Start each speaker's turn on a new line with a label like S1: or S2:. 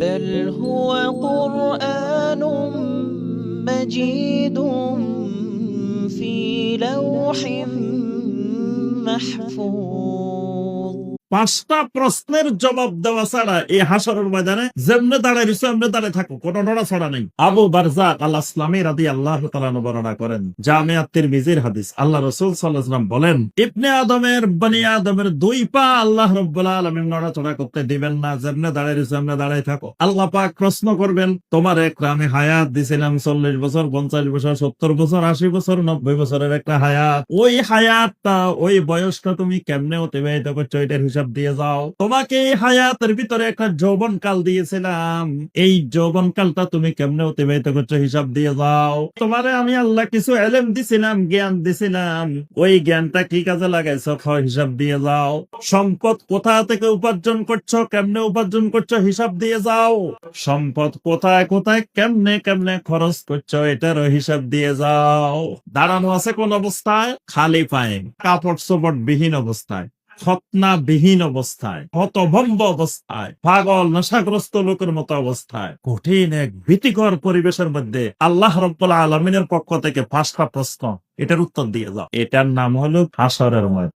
S1: بل هو قرآن مجيد في لوح محفوظ।
S2: পাঁচটা প্রশ্নের জবাব দেওয়া ছাড়া এই হাসরের ময়দানে যেমনে দাঁড়ায় রয়েছে এমনি দাঁড়ায় থাকো, কোনো নড়াচড়া নেই। আবু বারজাক আল আসলামী রাদিয়াল্লাহু তাআলা বর্ণনা করেন, জামিআত তিরমিজির হাদিস, আল্লাহ রাসূল সাল্লাল্লাহু আলাইহি ওয়াসাল্লাম বলেন, ইবনে আদমের বনি আদমের দুই পা আল্লাহ রাব্বুল আলামিন নড়াচড়া করতে দিবেন না, যেমনে দাঁড়ায় রয়েছে এমনি দাঁড়ায় থাকো। আল্লাহ পাক প্রশ্ন করবেন, তোমার একটা আমি হায়াত দিছিলাম 40 বছর, 50 বছর, 70 বছর, 80 বছর, 90 বছরের একটা হায়াত, ওই হায়াতটা, ওই বয়সটা তুমি কেমনে অতিবাহিত করছো এটার হিসাব দিয়ে যাও। তোমাকে এই হায়াতের ভিতরে একটা যৌবন কাল দিয়েছিলাম, এই যৌবন কালটা তুমি কেমনে অতিবাহিত করছো হিসাব দিয়ে যাও। তোমারে আমি আল্লাহ কিছু এলেম দিছিলাম, জ্ঞান দিছিলাম, ওই জ্ঞানটা কি কাজে লাগাইছো হিসাব দিয়ে যাও। সম্পদ কোথা থেকে উপার্জন করছো, কেমনে উপার্জন করছো হিসাব দিয়ে যাও। সম্পদ কোথায় কোথায় কেমনে কেমনে খরচ করছো এটারও হিসাব দিয়ে যাও। দাঁড়ানো আছে কোন অবস্থায়? খালি পায়ে, কাপড় চোপড় বিহীন অবস্থায়, খতনা বিহীন অবস্থায়, হতভম্ব অবস্থায়, পাগল নেশাগ্রস্ত লোকের মতো অবস্থায়, কঠিন এক ভীতিকর পরিবেশের মধ্যে আল্লাহ রাব্বুল আলামিনের পক্ষ থেকে 5টা প্রশ্ন, এটার উত্তর দিয়ে যাও। এটার নাম হলো হাসরের ময়দান।